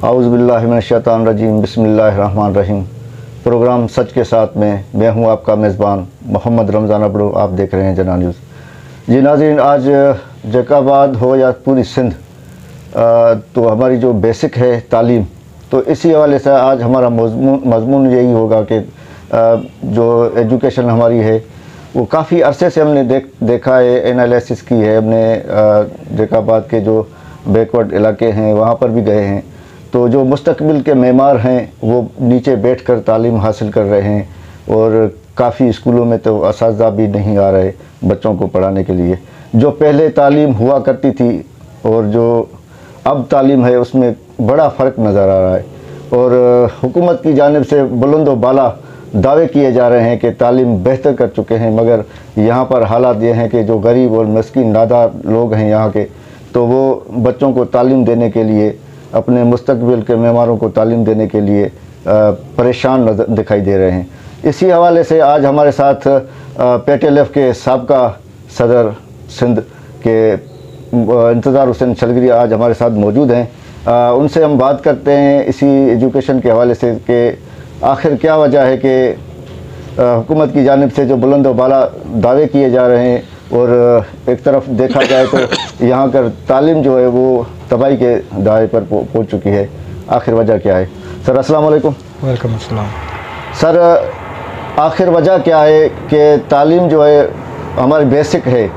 औज़ुबिल्लाहिमिनश्शैतानिर्रजीम बिस्मिल्लाहिर्रहमानिर्रहीम। प्रोग्राम सच के साथ में मैं हूं आपका मेज़बान मोहम्मद रमज़ान अबड़ू। आप देख रहे हैं जना न्यूज़। जी नाज़रीन, आज जैकाबाद हो या पूरी सिंध तो हमारी जो बेसिक है तालीम, तो इसी हवाले से आज हमारा मज़मून यही होगा कि जो एजुकेशन हमारी है वो काफ़ी अरसे से हमने देखा है, एनालिसिस की है हमने। जैकाबाद के जो बैकवर्ड इलाके हैं वहाँ पर भी गए हैं, तो जो मुस्तकबिल के मेमार हैं वो नीचे बैठकर तालीम हासिल कर रहे हैं और काफ़ी स्कूलों में तो असातिज़ा भी नहीं आ रहे बच्चों को पढ़ाने के लिए। जो पहले तालीम हुआ करती थी और जो अब तालीम है उसमें बड़ा फ़र्क नज़र आ रहा है और हुकूमत की जानिब से बुलंद व बाला दावे किए जा रहे हैं कि तालीम बेहतर कर चुके हैं, मगर यहाँ पर हालात ये हैं कि जो गरीब और मस्कीन नादार लोग हैं यहाँ के, तो वो बच्चों को तालीम देने के लिए, अपने मुस्तकबिल के मेमारों को तालीम देने के लिए परेशान दिखाई दे रहे हैं। इसी हवाले से आज हमारे साथ PTLF के साबका सदर सिंध के इंतज़ार हुसैन चलगरी आज हमारे साथ मौजूद हैं। उनसे हम बात करते हैं इसी एजुकेशन के हवाले से कि आखिर क्या वजह है कि हुकूमत की जानिब से जो बुलंद व बाला दावे किए जा रहे हैं और एक तरफ देखा जाए तो यहाँ कर तालीम जो है वो तबाही के दायरे पर पहुँच चुकी है। आखिर वजह क्या है? सर अस्सलाम वालेकुम। वालेकुम अस्सलाम। सर आखिर वजह क्या है कि तालीम जो है हमारी बेसिक है,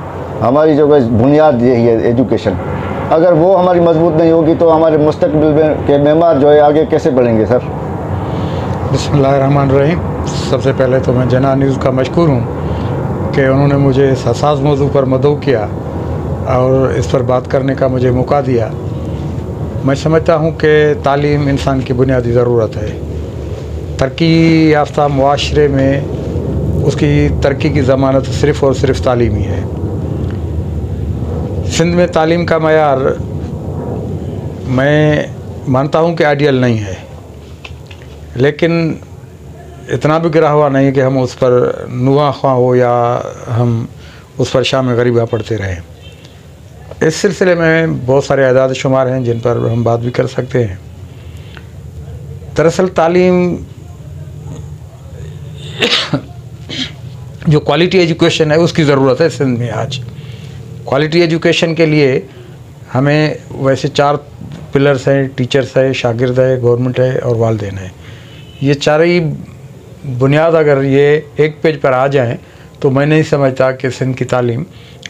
हमारी जो बुनियाद यही है एजुकेशन, अगर वो हमारी मजबूत नहीं होगी तो हमारे मुस्तकबिल के मेमार जो है आगे कैसे बढ़ेंगे? सर बिस्मिल्लाहिर्रहमानिर्रहीम। सबसे पहले तो मैं जना न्यूज़ का मशकूर हूँ कि उन्होंने मुझे इस हसास मौजू पर मदऊ किया और इस पर बात करने का मुझे मौका दिया। मैं समझता हूँ कि तालीम इंसान की बुनियादी ज़रूरत है। तरक्की याफ्ता मुआशरे में उसकी तरक्की की ज़मानत सिर्फ़ और सिर्फ तालीम ही है। सिंध में तालीम का मयार मैं मानता हूँ कि आइडियल नहीं है, लेकिन इतना भी गिरा हुआ नहीं कि हम उस पर नुआ ख्वाह हो या हम उस पर शाम गरीबा पढ़ते रहें। इस सिलसिले में बहुत सारे आदाद शुमार हैं जिन पर हम बात भी कर सकते हैं। दरअसल तालीम जो क्वालिटी एजुकेशन है उसकी ज़रूरत है सिंध में आज। क्वालिटी एजुकेशन के लिए हमें वैसे 4 पिलर्स हैं: टीचर्स है, शागिर्द है, गवर्नमेंट है और वालिदैन है। ये चार ही बुनियाद अगर ये एक पेज पर आ जाएं तो मैं नहीं समझता कि सिंध की तालीम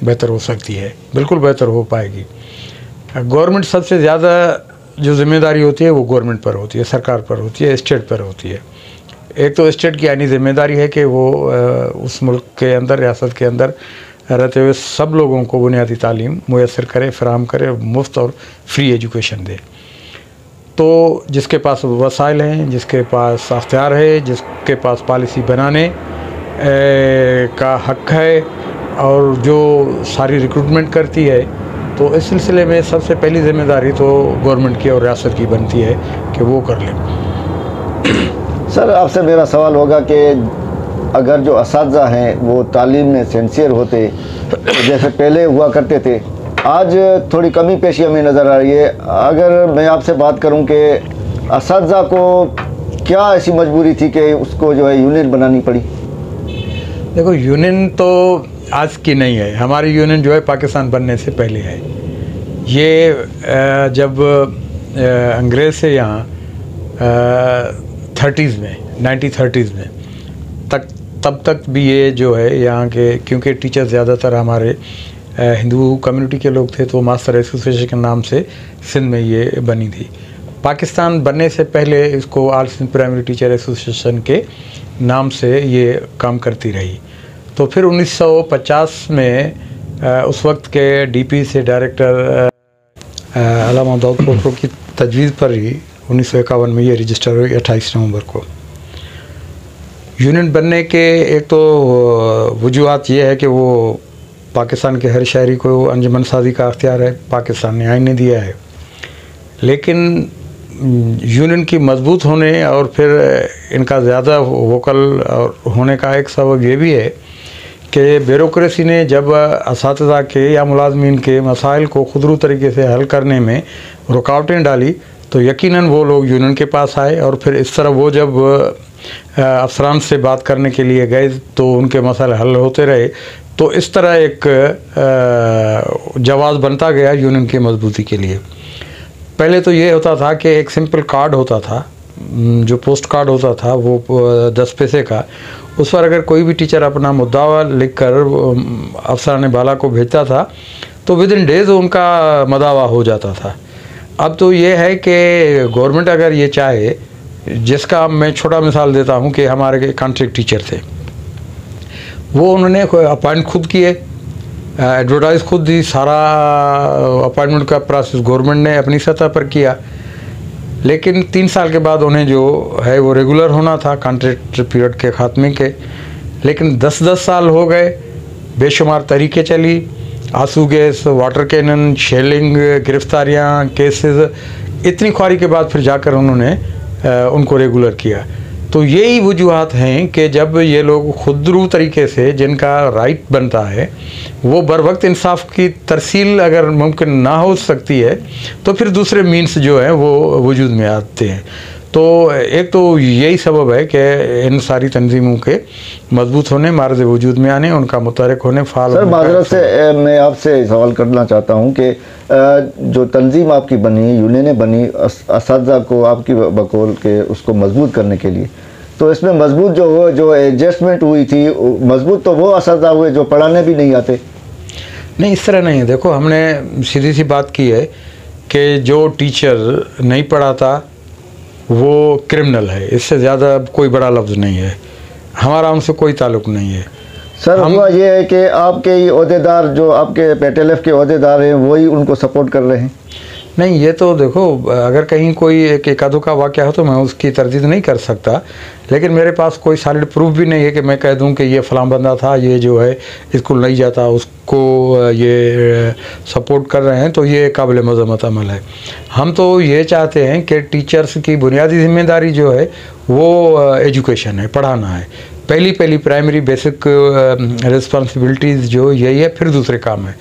बेहतर हो सकती है। बिल्कुल बेहतर हो पाएगी। गवर्नमेंट सबसे ज़्यादा जो ज़िम्मेदारी होती है वो गवर्नमेंट पर होती है, सरकार पर होती है, स्टेट पर होती है। एक तो स्टेट की आइनी ज़िम्मेदारी है कि वो उस मुल्क के अंदर, रियासत के अंदर रहते हुए सब लोगों को बुनियादी तालीम मुयस्सर करे, फराहम करे, मुफ्त और फ्री एजुकेशन दे। तो जिसके पास वसाइल हैं, जिसके पास अख्तियार है, जिसके पास पॉलिसी बनाने का हक़ है और जो सारी रिक्रूटमेंट करती है, तो इस सिलसिले में सबसे पहली ज़िम्मेदारी तो गवर्नमेंट की और रियासत की बनती है कि वो कर लें। सर आपसे मेरा सवाल होगा कि अगर जो असातिज़ा हैं वो तालीम में सिंसियर होते जैसे पहले हुआ करते थे, आज थोड़ी कमी पेशी हमें नज़र आ रही है। अगर मैं आपसे बात करूं कि असातिज़ा को क्या ऐसी मजबूरी थी कि उसको जो है यूनियन बनानी पड़ी? देखो, यूनियन तो आज की नहीं है। हमारी यूनियन जो है पाकिस्तान बनने से पहले है। ये जब अंग्रेज़ से यहाँ 30s में 1930s में तब तक भी ये जो है यहाँ के, क्योंकि टीचर ज़्यादातर हमारे हिंदू कम्युनिटी के लोग थे, तो मास्टर एसोसिएशन के नाम से सिंध में ये बनी थी। पाकिस्तान बनने से पहले इसको all Sindh primary teacher association के नाम से ये काम करती रही। तो फिर 1950 में उस वक्त के DP से डायरेक्टर अल्लामा दाऊद पोखरो की तजवीज़ पर ही 1951 में ये रजिस्टर हुई 28 नवंबर को। यूनियन बनने के एक तो वजूहात ये है कि वो पाकिस्तान के हर शहरी को अंजुमन साजी का अख्तियार है, पाकिस्तान ने आइन ने दिया है। लेकिन यूनियन की मजबूत होने और फिर इनका ज़्यादा वोकल होने का एक सबब ये भी है कि ब्यूरोक्रेसी ने जब असातिज़ा के या मुलाजमीन के मसाइल को खुदरू तरीके से हल करने में रुकावटें डाली, तो यकीनन वो लोग यूनियन के पास आए और फिर इस तरह वो जब अफसरान से बात करने के लिए गए तो उनके मसले हल होते रहे। तो इस तरह एक जवाब बनता गया यूनियन की मजबूती के लिए। पहले तो ये होता था कि एक सिंपल कार्ड होता था, जो पोस्ट कार्ड होता था वो 10 पैसे का, उस पर अगर कोई भी टीचर अपना मुद्दा लिख कर अफसरान बाला को भेजता था तो विद इन डेज़ उनका मदावा हो जाता था। अब तो ये है कि गवर्नमेंट अगर ये चाहे, जिसका मैं छोटा मिसाल देता हूँ कि हमारे कॉन्ट्रैक्ट टीचर थे, वो उन्होंने अपॉइंट खुद किए, एडवर्टाइज खुद दी, सारा अपॉइंटमेंट का प्रोसेस गवर्नमेंट ने अपनी सतह पर किया। लेकिन 3 साल के बाद उन्हें जो है वो रेगुलर होना था कॉन्ट्रैक्ट पीरियड के ख़ात्मे के, लेकिन 10-10 साल हो गए, बेशुमार तरीके चली, आंसू गैस, वाटर कैनन, शेलिंग, गिरफ्तारियाँ, केसेस, इतनी ख्वारी के बाद फिर जाकर उन्होंने उनको रेगुलर किया। तो यही वजूहात हैं कि जब ये लोग खुदरू तरीके से, जिनका राइट बनता है, वो बर वक्त इंसाफ की तरसील अगर मुमकिन ना हो सकती है तो फिर दूसरे मीन्स जो हैं वो वजूद में आते हैं। तो एक तो यही सबब है कि इन सारी तंजीमों के मजबूत होने, मार्ज़ वजूद में आने, उनका मुतहरिक होने, फाल। सर माजरत से मैं आपसे सवाल करना चाहता हूँ कि जो तंजीम आपकी बनी, यूनियनें बनी असातिज़ा को आपकी बकौल के उसको मजबूत करने के लिए, तो इसमें मजबूत जो एडजस्टमेंट हुई थी, मजबूत तो वो असातिज़ा हुए जो पढ़ाने भी नहीं आते। नहीं, इस तरह नहीं है। देखो, हमने सीधी सी बात की है कि जो टीचर नहीं पढ़ाता वो क्रिमिनल है, इससे ज़्यादा कोई बड़ा लफ्ज़ नहीं है। हमारा उनसे कोई ताल्लुक़ नहीं है। सर हुआ ये है कि आपके अहदेदार, जो आपके पेटेलफ के अहदेदार हैं, वही उनको सपोर्ट कर रहे हैं। नहीं, ये तो देखो, अगर कहीं कोई एक एकादों का वाक़या हो तो मैं उसकी तरदीद नहीं कर सकता, लेकिन मेरे पास कोई सॉलिड प्रूफ भी नहीं है कि मैं कह दूं कि ये फ़लाँ बंदा था, ये जो है स्कूल नहीं जाता, उसको ये सपोर्ट कर रहे हैं, तो ये काबिल मज़म्मत अमल है। हम तो ये चाहते हैं कि टीचर्स की बुनियादी ज़िम्मेदारी जो है वो एजुकेशन है, पढ़ाना है। पहली प्राइमरी बेसिक रिस्पॉन्सिबिलिटीज़ जो यही है, फिर दूसरे काम है।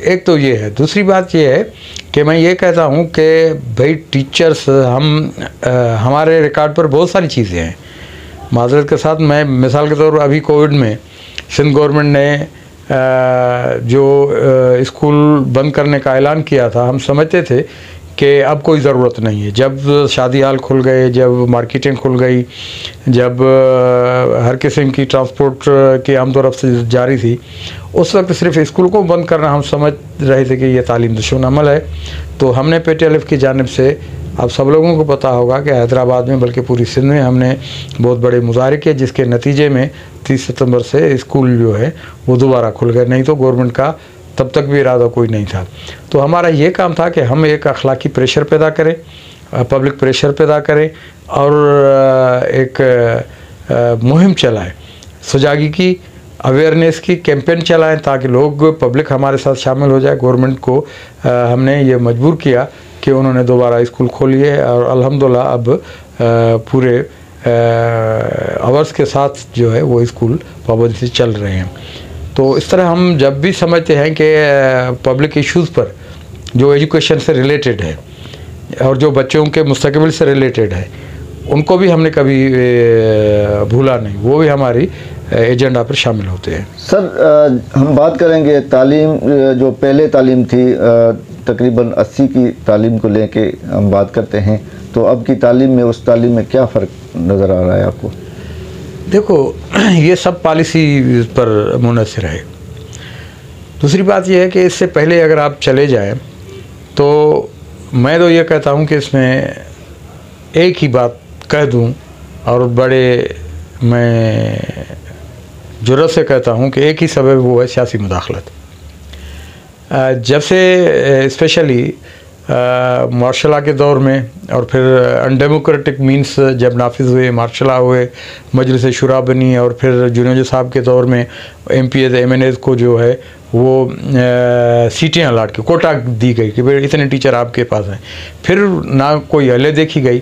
एक तो ये है। दूसरी बात ये है कि मैं ये कहता हूँ कि भाई टीचर्स, हमारे रिकॉर्ड पर बहुत सारी चीज़ें हैं। माजरत के साथ मैं मिसाल के तौर पर अभी कोविड में सिंध गवर्नमेंट ने जो स्कूल बंद करने का ऐलान किया था, हम समझते थे कि अब कोई ज़रूरत नहीं है। जब शादी हाल खुल गए, जब मार्केटें खुल गई, जब हर किस्म की ट्रांसपोर्ट की आमदोरफ्त जारी थी, उस वक्त सिर्फ स्कूल को बंद करना हम समझ रहे थे कि ये तालीम दुश्मन अमल है। तो हमने पेटीएलएफ की जानिब से, आप सब लोगों को पता होगा कि हैदराबाद में बल्कि पूरी सिंध में हमने बहुत बड़े मुजाहरे किए, जिसके नतीजे में 30 सितंबर से स्कूल जो है वो दोबारा खुल गए। नहीं तो गवर्नमेंट का तब तक भी इरादा कोई नहीं था। तो हमारा ये काम था कि हम एक अखलाकी प्रेशर पैदा करें, पब्लिक प्रेशर पैदा करें और एक मुहिम चलाएं, सुजागी की, अवेयरनेस की कैंपेन चलाएं, ताकि लोग, पब्लिक हमारे साथ शामिल हो जाए। गवर्नमेंट को हमने ये मजबूर किया कि उन्होंने दोबारा स्कूल खोलिए और अल्हम्दुलिल्लाह अब पूरे आवर्स के साथ जो है वो स्कूल पाबंदी से चल रहे हैं। तो इस तरह हम जब भी समझते हैं कि पब्लिक इश्यूज़ पर जो एजुकेशन से रिलेटेड है और जो बच्चों के मुस्तकबिल से रिलेटेड है, उनको भी हमने कभी भूला नहीं, वो भी हमारी एजेंडा पर शामिल होते हैं। सर हम बात करेंगे तालीम, जो पहले तालीम थी तकरीबन 80 की तालीम को लेके हम बात करते हैं, तो अब की तालीम में उस तालीम में क्या फ़र्क नज़र आ रहा है आपको? देखो, ये सब पॉलिसी पर मुनहसर है। दूसरी बात यह है कि इससे पहले अगर आप चले जाएं तो मैं तो ये कहता हूं कि इसमें एक ही बात कह दूं और बड़े मैं जुर्रत से कहता हूं कि एक ही सबब वो है सियासी मुदाखलत। जब से स्पेशली मार्शल लॉ के दौर में और फिर अनडेमोक्रेटिक मीन्स जब नाफिज हुए, मार्शल लॉ हुए, मजलिस शुरा बनी, और फिर जुनेजो साहब के दौर में MPs MNAs को जो है वो सीटें अलाट की, कोटा दी गई कि भाई इतने टीचर आपके पास हैं। फिर ना कोई हले देखी गई,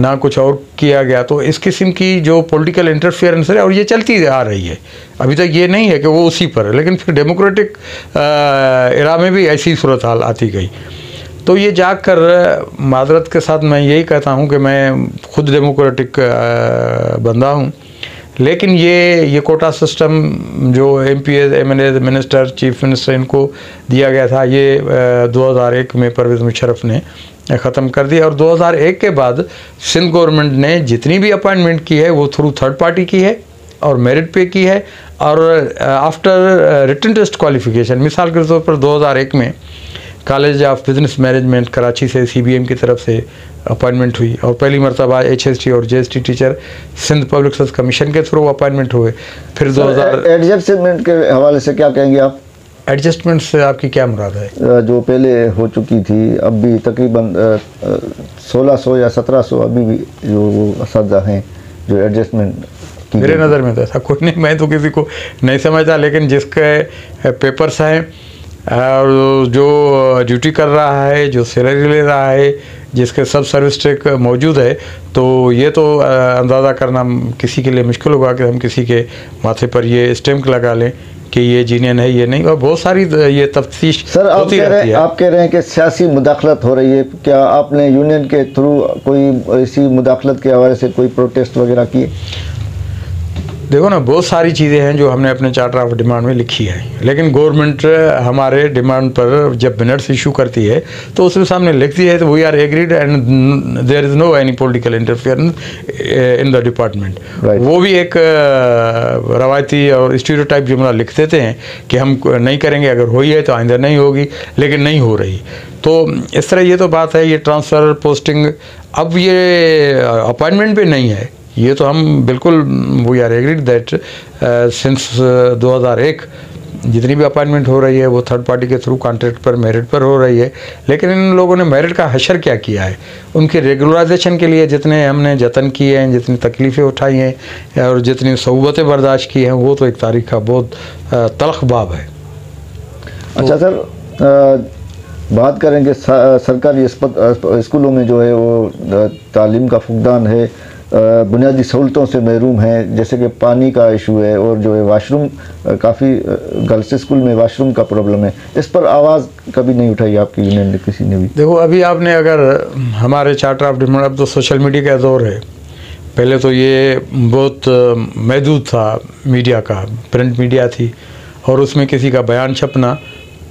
ना कुछ और किया गया। तो इस किस्म की जो पॉलिटिकल इंटरफेरेंस है और ये चलती आ रही है, अभी तक ये नहीं है कि वो उसी पर है, लेकिन फिर डेमोक्रेटिक इरा में भी ऐसी सूरत हाल आती गई। तो ये जाकर मादरत के साथ मैं यही कहता हूँ कि मैं खुद डेमोक्रेटिक बंदा हूँ, लेकिन ये कोटा सिस्टम जो MPs, MLAs, minister, chief minister इनको दिया गया था, ये 2001 में परवेज़ मुशर्रफ ने ख़त्म कर दिया। और 2001 के बाद सिंध गवर्नमेंट ने जितनी भी अपॉइंटमेंट की है वो थ्रू थर्ड पार्टी की है और मेरिट पे की है और आफ्टर रिटन टेस्ट क्वालिफिकेशन। मिसाल के तौर पर 2001 में college of business management Karachi से CBM की तरफ से अपॉइंटमेंट हुई और पहली मरतबा HST और JST teacher Sindh public service commission के थ्रू अपॉइंटमेंट हुए। फिर 2000 एडजस्टमेंट के हवाले से क्या कहेंगे आप? एडजस्टमेंट से आपकी क्या मुराद है? जो पहले हो चुकी थी, अब भी तकरीबन 1600 या 1700 अभी भी जो वो असातिज़ा हैं जो एडजस्टमेंट की। मेरे नज़र में तो ऐसा कोई नहीं, मैं तो किसी को नहीं समझता, लेकिन जिसके पेपर्स हैं और जो ड्यूटी कर रहा है, जो सैलरी ले रहा है, जिसके सब सर्विस ट्रैक मौजूद है, तो ये तो अंदाज़ा करना किसी के लिए मुश्किल होगा कि हम किसी के माथे पर ये स्टैम्प लगा लें कि ये जीनियन है, ये नहीं। और बहुत सारी ये तफ्तीश होती रहती है। आप कह रहे हैं कि सियासी मुदाखलत हो रही है, क्या आपने यूनियन के थ्रू कोई ऐसी मुदाखलत के हवाले से कोई प्रोटेस्ट वगैरह किए? देखो ना, बहुत सारी चीज़ें हैं जो हमने अपने चार्टर ऑफ डिमांड में लिखी है, लेकिन गवर्नमेंट हमारे डिमांड पर जब मिनट्स इशू करती है तो उसमें सामने लिखती है तो we are agreed and there is no any political interference in the department. वो भी एक रवायती और स्टीरियोटाइप जुमला लिख देते हैं कि हम नहीं करेंगे, अगर हुई है तो आइंदा नहीं होगी, लेकिन नहीं हो रही। तो इस तरह ये तो बात है, ये ट्रांसफ़र पोस्टिंग, अब ये अपॉइंटमेंट पे नहीं है, ये तो हम बिल्कुल we are agreed that since 2001 जितनी भी अपॉइंटमेंट हो रही है वो थर्ड पार्टी के थ्रू कॉन्ट्रैक्ट पर, मेरिट पर हो रही है। लेकिन इन लोगों ने मेरिट का हशर क्या किया है? उनकी रेगुलराइजेशन के लिए जितने हमने जतन किए हैं, जितनी तकलीफ़ें उठाई हैं और जितनी सऊबतें बर्दाश्त की हैं, वो तो एक तारीख़ का बहुत तल्ख़ बाब है। अच्छा सर, बात करेंगे सरकारी स्कूलों में जो है वो तालीम का फुकदान है, बुनियादी सहूलतों से महरूम हैं, जैसे कि पानी का इशू है और जो है वाशरूम, काफ़ी गर्ल्स स्कूल में वाशरूम का प्रॉब्लम है। इस पर आवाज़ कभी नहीं उठाई आपकी यूनियन ने, किसी ने भी? देखो, अभी आपने अगर हमारे चार्टर ऑफ डिमांड, अब तो सोशल मीडिया का दौर है, पहले तो ये बहुत महदूद था मीडिया का, प्रिंट मीडिया थी और उसमें किसी का बयान छपना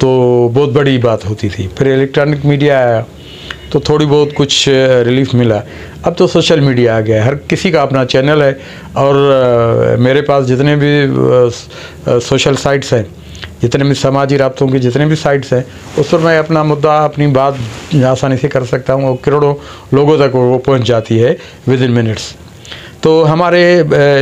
तो बहुत बड़ी बात होती थी। फिर इलेक्ट्रॉनिक मीडिया आया तो थोड़ी बहुत कुछ रिलीफ मिला। अब तो सोशल मीडिया आ गया है, हर किसी का अपना चैनल है और मेरे पास जितने भी सोशल साइट्स हैं, जितने भी समाजी राब्तों की जितने भी साइट्स हैं, उस पर मैं अपना मुद्दा, अपनी बात आसानी से कर सकता हूँ और करोड़ों लोगों तक वो पहुँच जाती है विद इन मिनट्स। तो हमारे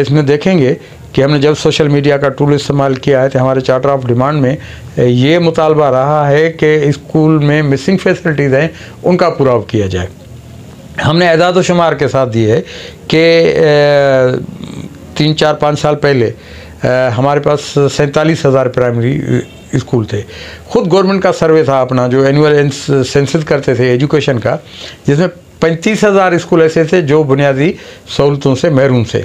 इसमें देखेंगे कि हमने जब सोशल मीडिया का टूल इस्तेमाल किया है तो हमारे चार्टर ऑफ डिमांड में ये मुतालबा रहा है कि स्कूल में मिसिंग फैसिलिटीज़ हैं उनका पूरा किया जाए। हमने एदाद व शुमार के साथ दिए है कि 3-4-5 साल पहले हमारे पास 47,000 प्राइमरी स्कूल थे। ख़ुद गवर्नमेंट का सर्वे था अपना जो एनुअल सेंसस करते थे एजुकेशन का, जिसमें 35,000 स्कूल ऐसे थे जो बुनियादी सहूलतों से महरूम थे।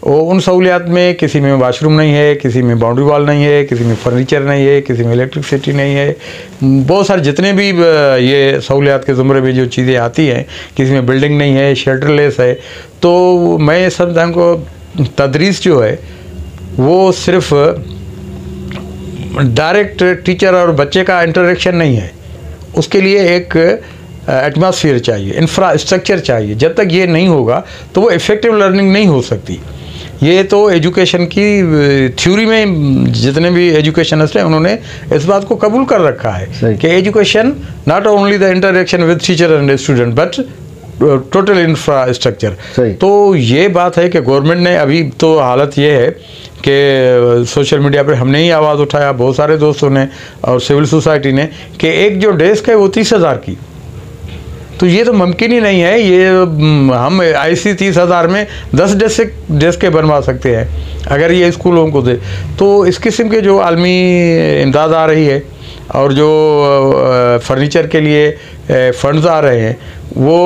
उन सहूलियात में किसी में वाशरूम नहीं है, किसी में बाउंड्री वॉल नहीं है, किसी में फर्नीचर नहीं है, किसी में इलेक्ट्रिसिटी नहीं है, बहुत सारे जितने भी ये सहूलियात के ज़ुमरे में जो चीज़ें आती हैं, किसी में बिल्डिंग नहीं है, शेल्टरलेस है। तो मैं समझता हूँ को तदरीस जो है वो सिर्फ डायरेक्ट टीचर और बच्चे का इंटरेक्शन नहीं है, उसके लिए एक एटमॉस्फेयर चाहिए, इंफ्रास्ट्रक्चर चाहिए। जब तक ये नहीं होगा तो वो इफ़ेक्टिव लर्निंग नहीं हो सकती। ये तो एजुकेशन की थ्योरी में जितने भी एजुकेशनिस्ट हैं उन्होंने इस बात को कबूल कर रखा है कि education not only the interaction with teacher and student but total infrastructure. तो ये बात है कि गवर्नमेंट ने, अभी तो हालत ये है कि सोशल मीडिया पर हमने ही आवाज़ उठाया, बहुत सारे दोस्तों ने और सिविल सोसाइटी ने, कि एक जो डेस्क है वो 30,000 की, तो ये तो मुमकिन ही नहीं है। ये हम ऐसी 30,000 में 10 डेस्कें बनवा सकते हैं अगर ये स्कूलों को दे। तो इस किस्म के जो आलमी इमदाद आ रही है और जो फर्नीचर के लिए फंड्स आ रहे हैं वो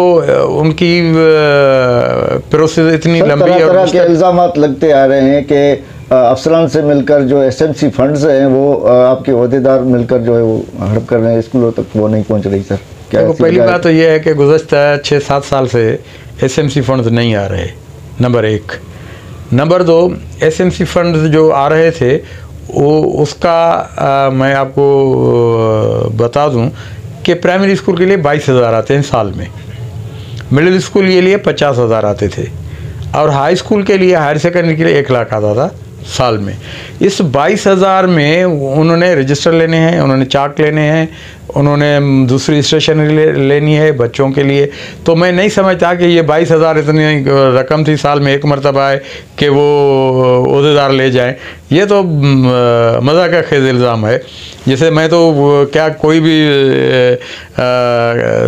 उनकी प्रोसेस इतनी लंबी और तरह के इल्ज़ामात लगते आ रहे हैं कि अफसरान से मिलकर जो SMC फंड्स हैं वो आपके ओहदेदार मिलकर जो है वो हड़प कर रहे हैं, स्कूलों तक वो नहीं पहुंच रही। सर क्या देखो, पहली बात तो ये है कि गुज़श्ता 6-7 साल से एसएमसी फंड्स नहीं आ रहे, नंबर 1। नंबर 2, एसएमसी फंड्स जो आ रहे थे वो उसका मैं आपको बता दूं कि प्राइमरी स्कूल के लिए 22,000 आते हैं साल में, मिडिल स्कूल के लिए 50,000 आते थे, और हाई स्कूल के लिए, हायर सेकेंडरी के लिए 1 लाख आता था साल में। इस 22,000 में उन्होंने रजिस्टर लेने हैं, उन्होंने चार्ट लेने हैं, उन्होंने दूसरी स्टेशनरी लेनी है बच्चों के लिए। तो मैं नहीं समझता कि ये 22,000 इतनी रकम थी साल में एक मरतबा है कि वो ओहदेदार ले जाएं। ये तो मज़ा का खेज इल्ज़ाम है। जैसे मैं तो क्या कोई भी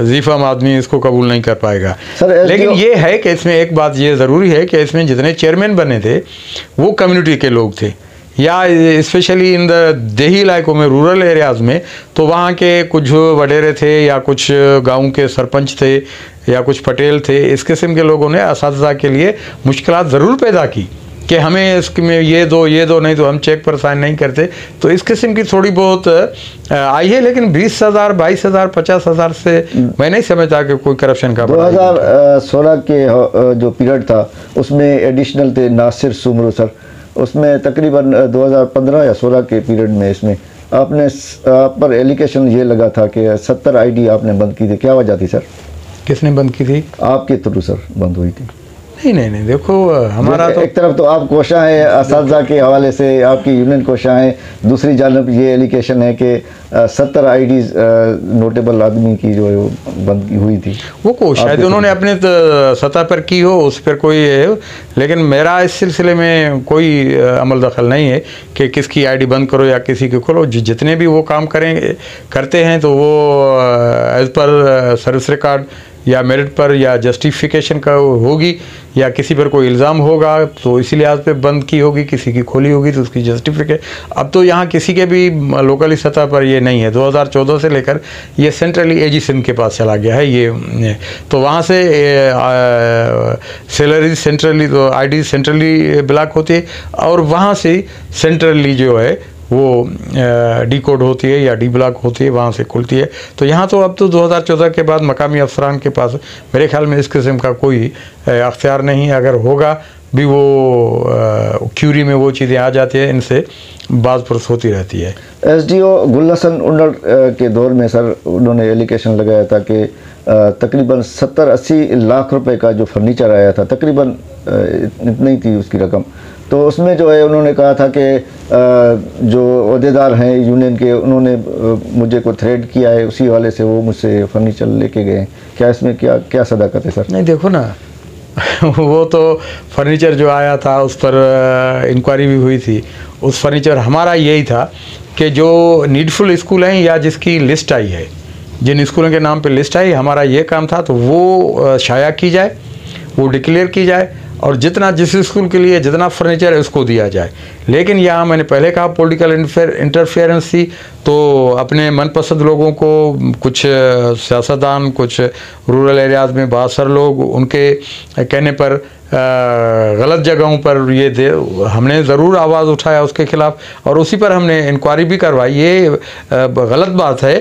ज़ीफ़ाम आदमी इसको कबूल नहीं कर पाएगा। लेकिन ये है कि इसमें एक बात ये ज़रूरी है कि इसमें जितने चेयरमैन बने थे वो कम्युनिटी के लोग थे, या स्पेशली इन द देही इलाकों में, रूरल एरियाज़ में, तो वहाँ के कुछ वडेरे थे या कुछ गांव के सरपंच थे या कुछ पटेल थे। इस किस्म के लोगों ने असातिज़ा के लिए मुश्किलात ज़रूर पैदा की कि हमें इसमें ये दो, नहीं तो हम चेक पर साइन नहीं करते। तो इस किस्म की थोड़ी बहुत आई है, लेकिन 20,000, 22,000, 50,000 से मैं नहीं समझता कि कोई करप्शन का। 2016 के जो पीरियड था उसमें एडिशनल थे नासिर सुमरू सर, उसमें तकरीबन 2015 या 16 के पीरियड में इसमें आप पर एलिगेशन ये लगा था कि 70 आईडी आपने बंद की थी। क्या वजह थी सर? किसने बंद की थी? आपके थ्रू सर बंद हुई थी। नहीं, देखो हमारा तो एक तरफ तो आप कोशा है असातिज़ा के हवाले से, आपकी यूनियन कोशा है, दूसरी जानब ये एलिगेशन है कि 70 आईडीज नोटेबल आदमी की जो है बंद हुई थी। वो शायद उन्होंने अपने सतह पर की हो, उस पर कोई है, लेकिन मेरा इस सिलसिले में कोई अमल दखल नहीं है कि किसकी आईडी बंद करो या किसी की खोलो। जितने भी वो काम करते हैं तो वो एज़ पर सर्विस रिकॉर्ड या मेरिट पर या जस्टिफिकेशन का होगी, या किसी पर कोई इल्ज़ाम होगा तो इसी लिहाज पे बंद की होगी, किसी की खोली होगी तो उसकी जस्टिफिकेशन। अब तो यहाँ किसी के भी लोकली सतह पर ये नहीं है। 2014 से लेकर ये सेंट्रली एजी सिंध के पास चला गया है ये, तो वहाँ से सैलरी सेंट्रली, तो आईडी सेंट्रली ब्लॉक होती है, और वहाँ से सेंट्रली जो है वो डी कोड होती है या डी ब्लॉक होती है, वहाँ से खुलती है। तो यहाँ तो अब तो 2014 के बाद मकामी अफसरान के पास मेरे ख्याल में इस किस्म का कोई अख्तियार नहीं। अगर होगा भी वो क्यूरी में वो चीज़ें आ जाती है, इनसे बात पुरस होती रहती है। SDO गुलहसन उन्नड़ के दौर में सर उन्होंने एलिगेशन लगाया था कि तकरीबन 70-80 लाख रुपए का जो फर्नीचर आया था, तकरीबन इतनी थी उसकी रकम। तो उसमें जो है उन्होंने कहा था कि जो अहदेदार हैं यूनियन के, उन्होंने मुझे को थ्रेड किया है, उसी वाले से वो मुझसे फर्नीचर लेके गए। क्या इसमें क्या सदाकत है सर? नहीं, देखो ना वो तो फर्नीचर जो आया था उस पर इंक्वायरी भी हुई थी। उस फर्नीचर हमारा यही था कि जो नीडफुल स्कूल हैं या जिसकी लिस्ट आई है, जिन स्कूलों के नाम पे लिस्ट आई, हमारा ये काम था तो वो शाया की जाए, वो डिक्लेयर की जाए, और जितना जिस स्कूल के लिए जितना फर्नीचर है उसको दिया जाए। लेकिन यहाँ मैंने पहले कहा पॉलिटिकल इंटरफेरेंस थी, तो अपने मनपसंद लोगों को, कुछ सियासतदान, कुछ रूरल एरियाज़ में बहुत सारे लोग, उनके कहने पर गलत जगहों पर हमने ज़रूर आवाज़ उठाया उसके ख़िलाफ़, और उसी पर हमने इंक्वायरी भी करवाई। ये गलत बात है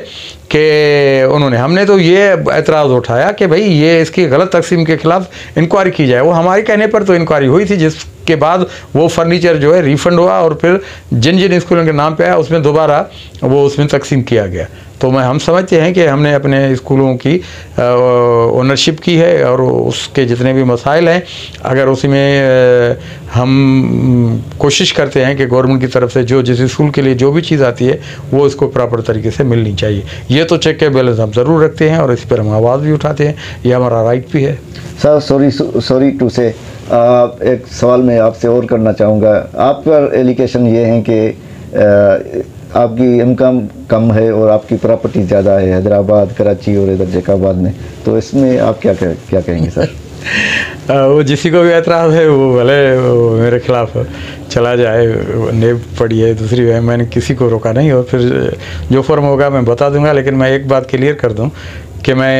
कि हमने तो ये एतराज़ उठाया कि भाई ये इसकी गलत तकसीम के ख़िलाफ़ इंक्वायरी की जाए। वो हमारे कहने पर तो इंक्वायरी हुई थी, जिसके बाद वो फर्नीचर जो है रिफ़ंड हुआ, और फिर जिन जिन स्कूलों के नाम पे आया उसमें दोबारा वो उसमें तकसीम किया गया। तो हम समझते हैं कि हमने अपने स्कूलों की ओनरशिप की है, और उसके जितने भी मसाइल हैं, अगर उसी में हम कोशिश करते हैं कि गवर्नमेंट की तरफ से जो जिस स्कूल के लिए जो भी चीज़ आती है वो इसको प्रॉपर तरीके से मिलनी चाहिए। ये तो चेक के बैलेंस हम ज़रूर रखते हैं, और इस पर हम आवाज़ भी उठाते हैं, ये हमारा राइट भी है। सर सॉरी टू से एक सवाल मैं आपसे और करना चाहूँगा। आप पर एलिगेशन ये हैं कि आपकी इनकम कम है और आपकी प्रॉपर्टी ज़्यादा है हैदराबाद, कराची और इधर जैकाबाद में, तो इसमें आप क्या कहेंगे सर? वो जिसी को भी एतराज़ है वो भले मेरे खिलाफ चला जाए, नेब पड़ी है दूसरी है, मैंने किसी को रोका नहीं, और फिर जो फॉर्म होगा मैं बता दूंगा। लेकिन मैं एक बात क्लियर कर दूं कि मैं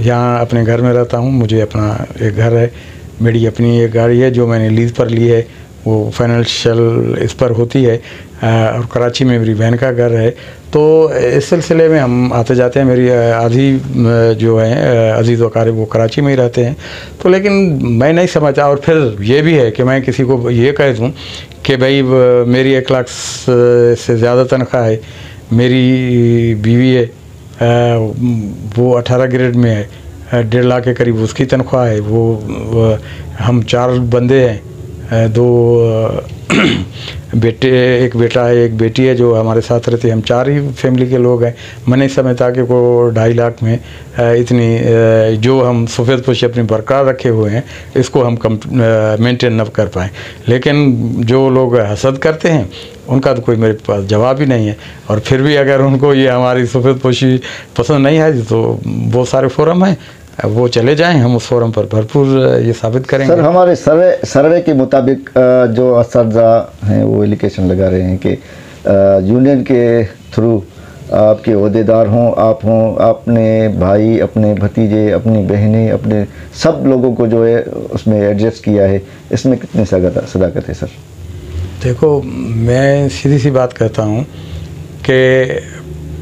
यहाँ अपने घर में रहता हूँ, मुझे अपना एक घर है, मेरी अपनी एक गाड़ी है जो मैंने लीज़ पर ली है, वो फाइनेंशियल इस पर होती है। और कराची में मेरी बहन का घर है, तो इस सिलसिले में हम आते जाते हैं। मेरी आधी जो है अजीज़ वकारिब वो कराची में ही रहते हैं। तो लेकिन मैं नहीं समझता, और फिर ये भी है कि मैं किसी को ये कह दूँ कि भाई मेरी 1 लाख से ज़्यादा तनख्वाह है, मेरी बीवी है वो 18 ग्रेड में है, 1.5 लाख के करीब उसकी तनख्वाह है, वो हम 4 बंदे हैं, 2 बेटे, एक बेटा है, एक बेटी है जो हमारे साथ रहती है, हम 4 ही फैमिली के लोग हैं। मैं नहीं समझता कि को 2.5 लाख में इतनी जो हम सफ़ेद पोशी अपनी बरकरार रखे हुए हैं इसको हम मेंटेन न कर पाएँ। लेकिन जो लोग हसद करते हैं उनका तो कोई मेरे पास जवाब ही नहीं है। और फिर भी अगर उनको ये हमारी सफ़ेद पोशी पसंद नहीं आई तो बहुत सारे फोरम हैं, वो चले जाएं, हम उस फोरम पर भरपूर ये साबित करेंगे। सर, हमारे सर्वे के मुताबिक जो असatज़ा हैं वो एलिगेशन लगा रहे हैं कि यूनियन के थ्रू आपके ओहदेदार हों, आप हों, अपने भाई, अपने भतीजे, अपनी बहनें, अपने सब लोगों को जो है उसमें एडजस्ट किया है, इसमें कितनी सदाकत है सर? देखो, मैं सीधी सी बात कहता हूँ कि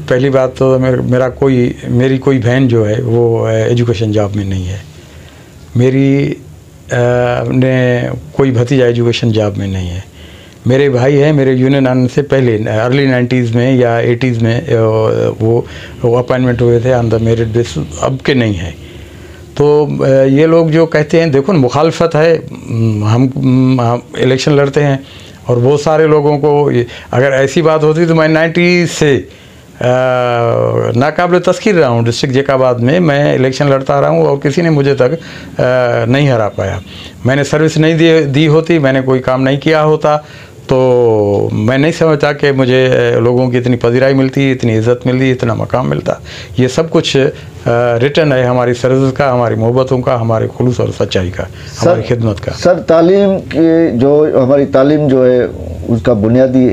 पहली बात तो मेरी कोई बहन जो है वो एजुकेशन जॉब में नहीं है, मेरी ने कोई भतीजा एजुकेशन जॉब में नहीं है, मेरे भाई हैं, मेरे यूनियन आने से पहले अर्ली 90s में या 80s में वो अपॉइंटमेंट हुए थे ऑन द मेरिट बेस, अब के नहीं है। तो ये लोग जो कहते हैं, देखो मुखालफत है, हम इलेक्शन लड़ते हैं और बहुत सारे लोगों को अगर ऐसी बात होती तो मैं 90 से नाकाबिल तस्कीर रहा हूँ डिस्ट्रिक्ट जेकाबाद में, मैं इलेक्शन लड़ता रहा हूँ और किसी ने मुझे तक नहीं हरा पाया। मैंने सर्विस नहीं दी होती, मैंने कोई काम नहीं किया होता, तो मैं नहीं समझता कि मुझे लोगों की इतनी पजीराई मिलती, इतनी इज़्ज़त मिलती, इतना मकाम मिलता। ये सब कुछ रिटर्न है हमारी सर्विस का, हमारी मोहब्बतों का, हमारे खुलूस और सच्चाई का, हमारी खिदमत का। सर, तालीम की जो हमारी तालीम जो है उसका बुनियादी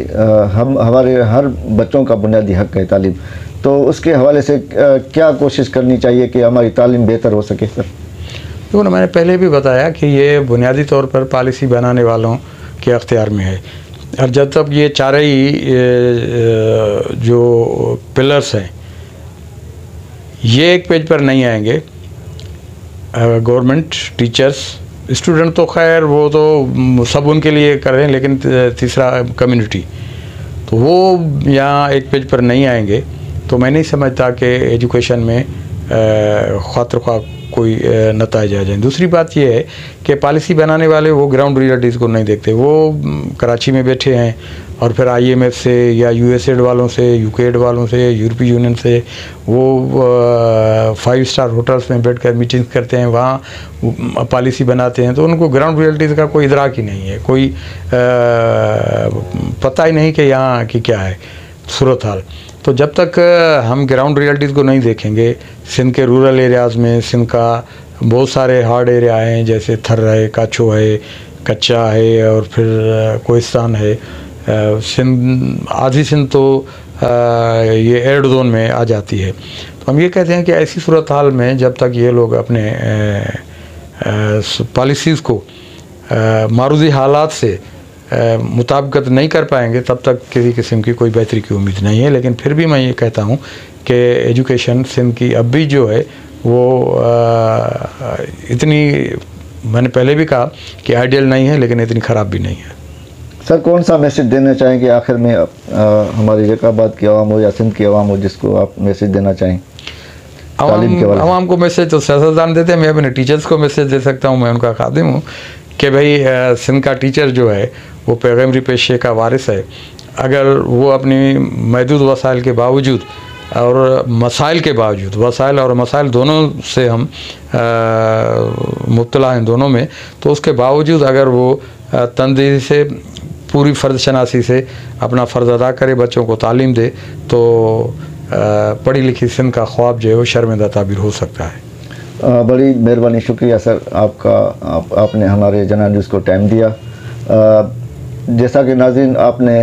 हमारे हर बच्चों का बुनियादी हक़ है तालीम, तो उसके हवाले से क्या कोशिश करनी चाहिए कि हमारी तालीम बेहतर हो सके सर? देखो ना, मैंने पहले भी बताया कि ये बुनियादी तौर पर पॉलिसी बनाने वालों के अख्तियार में है। और जब तक ये चार ही जो पिलर्स हैं ये एक पेज पर नहीं आएंगे, गवर्नमेंट, टीचर्स, स्टूडेंट तो खैर वो तो सब उनके लिए कर रहे हैं, लेकिन तीसरा कम्युनिटी, तो वो यहाँ एक पेज पर नहीं आएंगे, तो मैं नहीं समझता कि एजुकेशन में खातिर ख्वाह कोई नतीजा आ जाए। दूसरी बात यह है कि पॉलिसी बनाने वाले वो ग्राउंड रियलिटीज़ को नहीं देखते, वो कराची में बैठे हैं और फिर IMF से या USAID वालों से, UKAID वालों से, यूरोपीय यूनियन से वो 5 स्टार होटल्स में बैठकर मीटिंग्स करते हैं, वहाँ पॉलिसी बनाते हैं, तो उनको ग्राउंड रियलिटीज़ का कोई इदराक ही नहीं है, कोई पता ही नहीं कि यहाँ की क्या है सूरत हाल। तो जब तक हम ग्राउंड रियलिटीज़ को नहीं देखेंगे, सिंध के रूरल एरियाज़ में सिंध का बहुत सारे हार्ड एरिया हैं, जैसे थर है, काछो है, कच्चा है और फिर कोहिस्तान है, सिंध, आधी सिंध तो ये एड जोन में आ जाती है। तो हम ये कहते हैं कि ऐसी सूरत हाल में जब तक ये लोग अपने पॉलिसीज़ को मारूदी हालात से मुताबिकत नहीं कर पाएंगे, तब तक किसी किस्म की कोई बेहतरी की उम्मीद नहीं है। लेकिन फिर भी मैं ये कहता हूँ कि एजुकेशन सिंध की अब भी जो है वो इतनी, मैंने पहले भी कहा कि आइडियल नहीं है, लेकिन इतनी ख़राब भी नहीं है। सर, कौन सा मैसेज देना चाहेंगे आखिर में हमारी जेकाबाद की आवाम हो या सिंध की आवाम हो, जिसको आप मैसेज देना चाहें? आवाम को मैसेज तो सियासतदान देते हैं, मैं अपने टीचर्स को मैसेज दे सकता हूँ, मैं उनका खादिम हूँ कि भाई सिंध का टीचर जो है वो पैगम्बरी पेशे का वारिस है। अगर वो अपनी महदूद वसाइल के बावजूद और मसाइल के बावजूद, वसाइल और मसाइल दोनों से हम मुब्तला हैं दोनों में, तो उसके बावजूद अगर वो तनदीही से, पूरी फ़र्ज़ शनासी से अपना फ़र्ज़ अदा करे, बच्चों को तालीम दे, तो पढ़ी लिखी सिंध का ख्वाब जो है वो शर्मिंदा ताबीर हो सकता है। बड़ी मेहरबानी, शुक्रिया सर आपका, आपने हमारे जना न्यूज़ को टाइम दिया। जैसा कि नाज़रीन आपने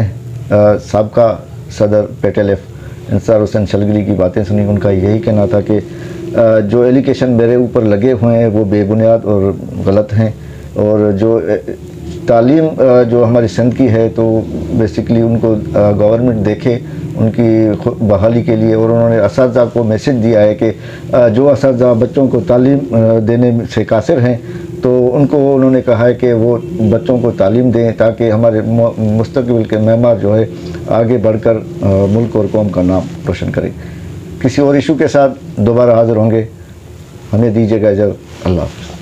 साबका सदर पेटेलेफ इंसार हुसैन शलगली की बातें सुनी, उनका यही कहना था कि जो एलिगेशन मेरे ऊपर लगे हुए हैं वो बेबुनियाद और गलत हैं, और जो तालीम जो हमारी सिंध की है तो बेसिकली उनको गवर्नमेंट देखे उनकी बहाली के लिए, और उन्होंने असातिज़ा को मैसेज दिया है कि जो असातिज़ा बच्चों को तालीम देने से कासिर हैं तो उनको उन्होंने कहा है कि वो बच्चों को तालीम दें ताकि हमारे मुस्तकबिल के मेमार जो है आगे बढ़कर मुल्क और कौम का नाम रोशन करें। किसी और इशू के साथ दोबारा हाज़िर होंगे, हमें दीजिएगा इजाज़त। अल्लाह हाफ़िज़।